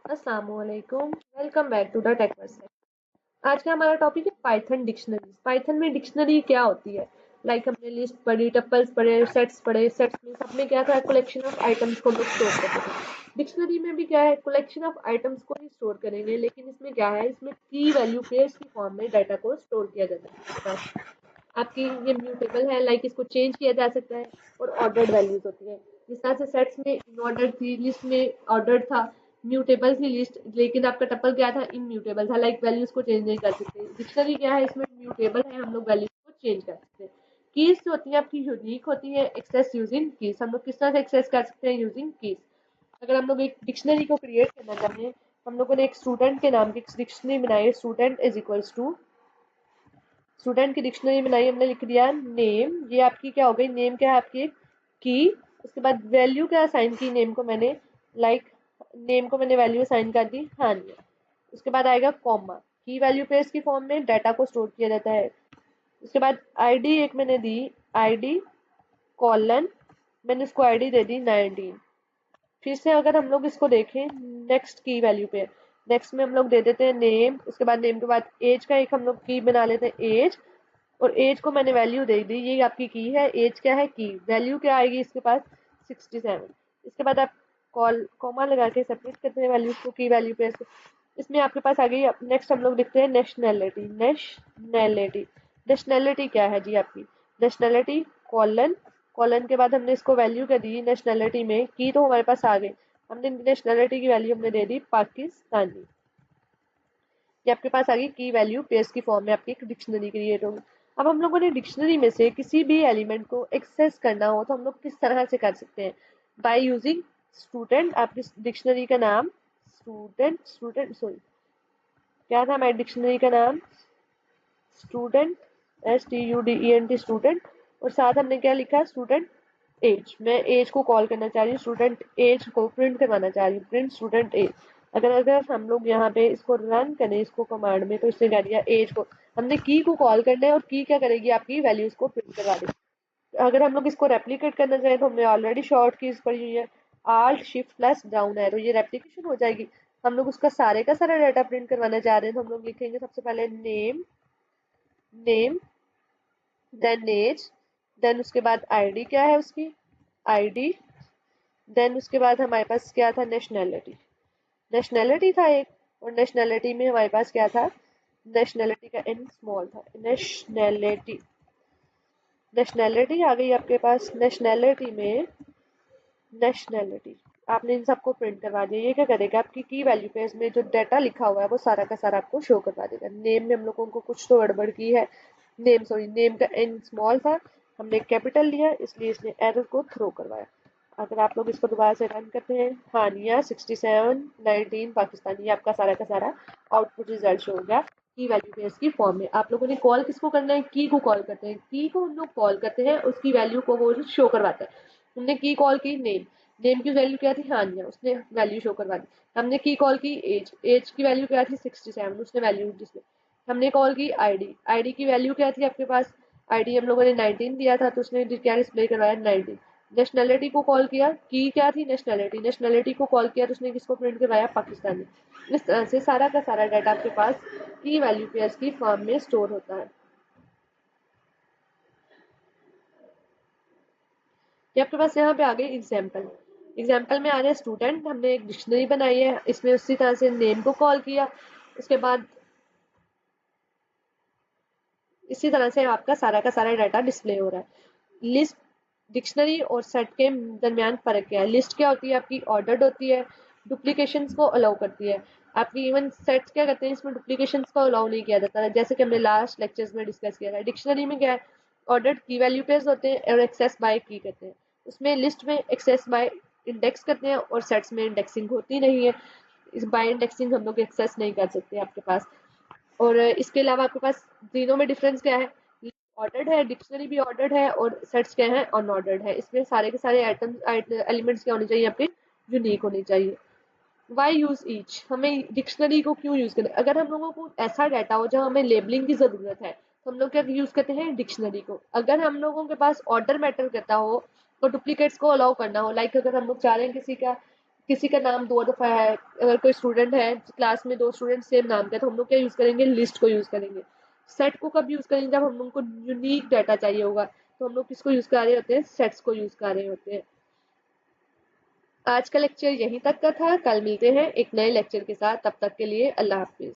अस्सलामुअलैकुम। Welcome back to the tech verses. आज का हमारा टॉपिक है पाइथन डिक्शनरीज। पाइथन में डिक्शनरी क्या होती है? हमने लिस्ट पढ़ी, टपल्स पढ़े, सेट्स पढ़े। सेट्स में सब में क्या था? कलेक्शन ऑफ आइटम्स को हम लोग स्टोर करते थे। डिक्शनरी में भी क्या है? कलेक्शन ऑफ आइटम्स को ही स्टोर करेंगे, लेकिन इसमें क्या है? इसमें की वैल्यू पेयर्स की फॉर्म में डाटा को स्टोर किया जाता है। आपकी ये म्यूटेबल है, इसको चेंज किया जा सकता है। और ऑर्डर्ड वैल्यूज होती है, जिस तरह से सेट्स में इनऑर्डर थी, लिस्ट में ऑर्डर था, म्यूटेबल थी लिस्ट, लेकिन आपका टपल क्या था? इनम्यूटेबल था। वैल्यूज को चेंज नहीं कर सकते। डिक्शनरी क्या है? इसमें म्यूटेबल है, हम लोग वैल्यूज को चेंज कर सकते हैं। कीज जो होती है आपकी यूनिक होती है। एक्सेस यूजिंग कीज, हम लोग किस तरह से एक्सेस कर सकते हैं? Using keys. अगर हम लोग एक डिक्शनरी को क्रिएट करना चाहें, हम लोगों ने एक स्टूडेंट के नाम की डिक्शनरी बनाई है। Student is equals to, student की डिक्शनरी बनाई, हमने लिख दिया नेम। ये आपकी क्या हो गई? नेम क्या है आपकी? की। उसके बाद वैल्यू क्या असाइन की? नेम को मैंने नेम को मैंने वैल्यू असाइन कर दी हानिया। उसके बाद आएगा कॉमा। की वैल्यू पेयर्स की फॉर्म में डाटा को स्टोर किया जाता है। उसके बाद आईडी एक मैंने दी, आईडी कॉलन, मैंने उसको आईडी दे दी 19। फिर से अगर हम लोग इसको देखें, नेक्स्ट की वैल्यू पे, नेक्स्ट में हम लोग दे देते हैं नेम। उसके बाद नेम के बाद एज का एक हम लोग की बना लेते हैं, एज। और एज को मैंने वैल्यू दे दी, ये आपकी की है। एज क्या है? की। वैल्यू क्या आएगी इसके पास? 67। इसके बाद आप कॉल कॉमा लगा के सेपरेट करते हैं वैल्यूज को, की वैल्यू पे। इसमें आपके पास आ गई। नेक्स्ट हम लोग लिखते हैं नेशनैलिटी। नेशनैलिटी, नेशनैलिटी क्या है जी आपकी? नेशनैलिटी कॉलन, कॉलन के बाद हमने इसको वैल्यू क्या दी? नेशनैलिटी में की तो हमारे पास आ गई, हमने नेशनैलिटी की वैल्यू हमने दे दी पाकिस्तानी। ये आपके पास आ गई की वैल्यू पेयर्स की फॉर्म में आपकी एक डिक्शनरी क्रिएट होगी। अब हम लोगों ने डिक्शनरी में से किसी भी एलिमेंट को एक्सेस करना हो तो हम लोग किस तरह से कर सकते हैं? By using student. आपकी डिक्शनरी का नाम स्टूडेंट, सॉरी, क्या था हमारी डिक्शनरी का नाम? Student, STUDENT, student. और साथ हमने क्या लिखा? Student age. मैं एज को कॉल करना चाह रही हूँ, स्टूडेंट एज को प्रिंट करवाना चाह रही हूँ, प्रिंट स्टूडेंट एज। अगर अगर हम लोग यहाँ पे इसको रन करें, इसको कमांड में, तो इसने कह दिया एज को। हमने की को कॉल करना है और की क्या करेगी? आपकी वैल्यूज को प्रिंट करवा देगी। अगर हम लोग इसको रेप्लीकेट करना चाहें तो हमने ऑलरेडी शॉर्ट कीज पढ़ी हुई है, Alt Shift plus down arrow, ये रेप्लीकेशन हो जाएगी। हम लोग उसका सारे का सारा डाटा प्रिंट करवाना चाह रहे हैं, तो हम लोग लिखेंगे सबसे पहले name, name, then age, then उसके बाद आईडी क्या है उसकी? आईडी। देन उसके बाद हमारे पास क्या था? नेशनैलिटी। नेशनैलिटी था एक, और नेशनैलिटी में हमारे पास क्या था? नेशनैलिटी का एन स्मॉल था। नेशनैलिटी, नेशनैलिटी आ गई आपके पास। नेशनैलिटी में नेशनैलिटी, आपने इन सबको प्रिंट करवा दिया। ये क्या करेगा? आपकी की वैल्यू पे इसमें जो डाटा लिखा हुआ है वो सारा का सारा आपको शो करवा देगा। नेम में हम लोगों को कुछ तो गड़बड़ की है। नेम, सॉरी, नेम का एन स्मॉल था, हमने कैपिटल लिया, इसलिए इसने एरर को थ्रो करवाया। अगर आप लोग इसको दोबारा से रन करते हैं, हानिया 67 19 पाकिस्तानी, आपका सारा का सारा आउटपुट रिजल्ट शो होगा की वैल्यू पेयर्स की फॉर्म में। आप लोगों ने कॉल किसको करना है? की को कॉल करते हैं। की को हम लोग कॉल करते हैं, उसकी वैल्यू को वो शो करवाता है। हमने की कॉल की नेम, नेम की वैल्यू क्या थी? हानिया, उसने वैल्यू शो करवा दी। हमने की कॉल की एज, एज की वैल्यू क्या थी? 67, उसने वैल्यू डिस्प्ले। हमने कॉल की आईडी, आईडी की वैल्यू क्या थी आपके पास? आईडी हम लोगों ने 19 दिया था, तो उसने क्या डिस्प्ले करवाया? 19। नेशनैलिटी को कॉल किया, की क्या थी? नेशनैलिटी, नेशनैलिटी को कॉल किया तो उसने किसको प्रिंट करवाया? पाकिस्तानी। इस तरह से सारा का सारा डाटा आपके पास की वैल्यू पेयर्स की फॉर्म में स्टोर होता है। ये आपके पास यहाँ पे आ गई एग्जाम्पल। एग्जाम्पल में आ रहे हैं स्टूडेंट, हमने एक डिक्शनरी बनाई है, इसमें उसी तरह से नेम को कॉल किया। उसके बाद इसी तरह से आपका सारा का सारा डाटा डिस्प्ले हो रहा है। लिस्ट, डिक्शनरी और सेट के दरमियान फर्क क्या है? लिस्ट क्या होती है? आपकी ऑर्डर्ड होती है, डुप्लीकेशंस को अलाउ करती है। आपकी इवन सेट्स क्या करते हैं? इसमें डुप्लीकेशंस को अलाउ नहीं किया जाता, जैसे कि हमने लास्ट लेक्चर्स में डिस्कस किया था। डिक्शनरी में क्या है? ऑर्डर्ड की वैल्यू पेयर्स होते हैं और एक्सेस बाय की करते हैं। उसमें लिस्ट में एक्सेस बाय इंडेक्स करते हैं और सेट्स में इंडेक्सिंग होती नहीं है। इस बाय इंडेक्सिंग हम लोग एक्सेस नहीं कर सकते आपके पास। और इसके अलावा आपके पास तीनों में डिफरेंस क्या है? ऑर्डर्ड है, डिक्शनरी भी ऑर्डर्ड है, और सेट्स क्या है? अनऑर्डर्ड है। इसमें सारे के सारे आइटम्स, एलिमेंट्स क्या होने चाहिए? आपके यूनिक होने चाहिए। वाई यूज ईच, हमें डिक्शनरी को क्यों यूज करें? अगर हम लोगों को ऐसा डाटा हो जहाँ हमें लेबलिंग की जरूरत है, तो हम लोग क्या यूज करते हैं? डिक्शनरी को। अगर हम लोगों के पास ऑर्डर मैटर करता हो, तो डुप्लीकेट्स को अलाउ करना हो, अगर हम लोग चाह रहे हैं किसी का किसी का नाम दो दफा है, अगर कोई स्टूडेंट है क्लास में, दो स्टूडेंट सेम नाम का है, तो हम लोग क्या यूज करेंगे, लिस्ट को यूज करेंगे। सेट को कब यूज करेंगे, जब हम लोग को यूनिक डाटा चाहिए होगा, तो हम लोग किसको यूज कर रहे होते हैं, सेट्स को यूज कर रहे होते हैं। आज का लेक्चर यहीं तक का था, कल मिलते हैं एक नए लेक्चर के साथ, तब तक के लिए अल्लाह हाफिज।